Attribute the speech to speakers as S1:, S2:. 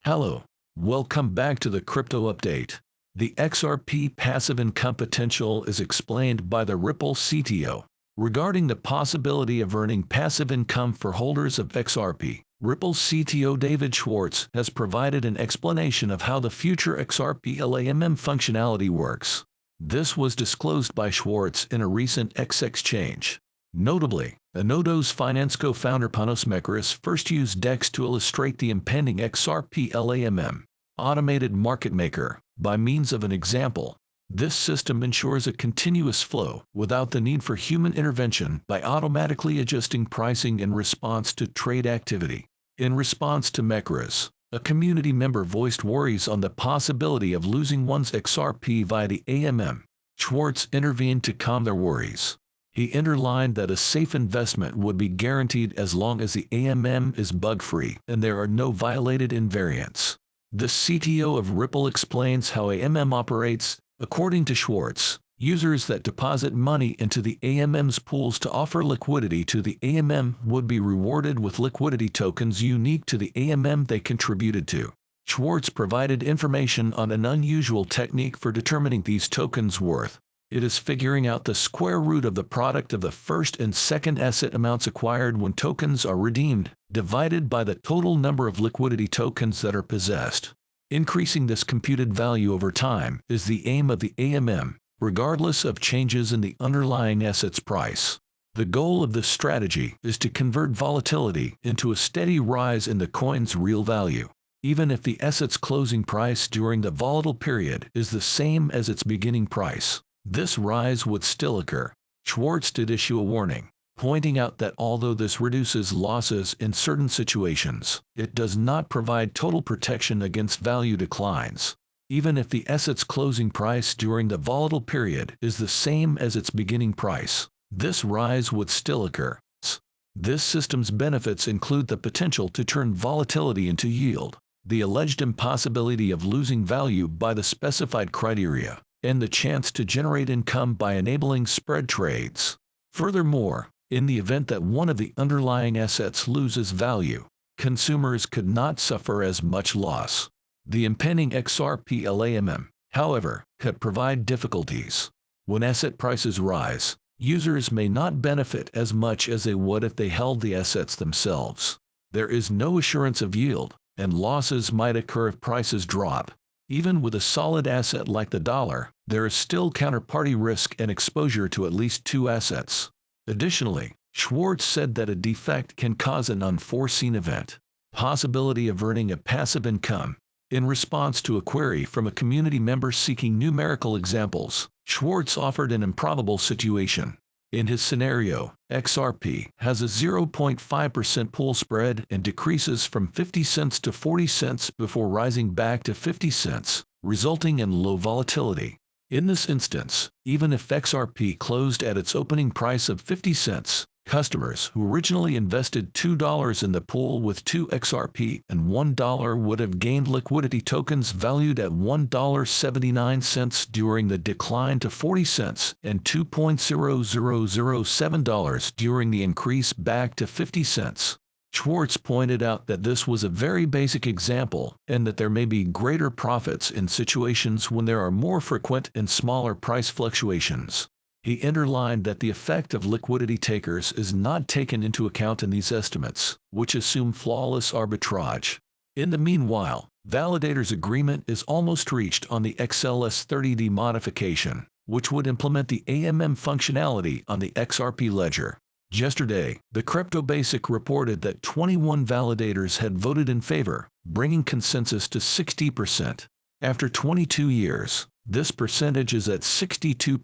S1: Hello, welcome back to the Crypto Update. The XRP passive income potential is explained by the Ripple CTO. Regarding the possibility of earning passive income for holders of XRP, Ripple CTO David Schwartz has provided an explanation of how the future XRP LAMM functionality works. This was disclosed by Schwartz in a recent X exchange. Notably, Anodos Finance co-founder Panos Mekris first used DEX to illustrate the impending XRP LAMM automated market maker by means of an example. This system ensures a continuous flow without the need for human intervention by automatically adjusting pricing in response to trade activity. In response to Mekris, a community member voiced worries on the possibility of losing one's XRP via the AMM. Schwartz intervened to calm their worries. He underlined that a safe investment would be guaranteed as long as the AMM is bug-free and there are no violated invariants. The CTO of Ripple explains how AMM operates. According to Schwartz, users that deposit money into the AMM's pools to offer liquidity to the AMM would be rewarded with liquidity tokens unique to the AMM they contributed to. Schwartz provided information on an unusual technique for determining these tokens' worth. It is figuring out the square root of the product of the first and second asset amounts acquired when tokens are redeemed, divided by the total number of liquidity tokens that are possessed. Increasing this computed value over time is the aim of the AMM, regardless of changes in the underlying asset's price. The goal of this strategy is to convert volatility into a steady rise in the coin's real value. Even if the asset's closing price during the volatile period is the same as its beginning price, this rise would still occur. Schwartz did issue a warning, pointing out that although this reduces losses in certain situations, it does not provide total protection against value declines. Even if the asset's closing price during the volatile period is the same as its beginning price, this rise would still occur. This system's benefits include the potential to turn volatility into yield, the alleged impossibility of losing value by the specified criteria, and the chance to generate income by enabling spread trades. Furthermore, in the event that one of the underlying assets loses value, consumers could not suffer as much loss. The impending XRP LAMM, however, could provide difficulties. When asset prices rise, users may not benefit as much as they would if they held the assets themselves. There is no assurance of yield, and losses might occur if prices drop. Even with a solid asset like the dollar, there is still counterparty risk and exposure to at least two assets. Additionally, Schwartz said that a defect can cause an unforeseen event. Possibility of earning a passive income. In response to a query from a community member seeking numerical examples, Schwartz offered an improbable situation. In his scenario, XRP has a 0.5% pool spread and decreases from 50 cents to 40 cents before rising back to 50 cents, resulting in low volatility. In this instance, even if XRP closed at its opening price of 50 cents, customers who originally invested $2 in the pool with 2 XRP and $1 would have gained liquidity tokens valued at $1.79 during the decline to 40 cents and $2.0007 during the increase back to 50 cents. Schwartz pointed out that this was a very basic example and that there may be greater profits in situations when there are more frequent and smaller price fluctuations. He underlined that the effect of liquidity takers is not taken into account in these estimates, which assume flawless arbitrage. In the meanwhile, validators' agreement is almost reached on the XLS30D modification, which would implement the AMM functionality on the XRP ledger. Yesterday, the Crypto Basic reported that 21 validators had voted in favor, bringing consensus to 60%. After 22 years, this percentage is at 62%.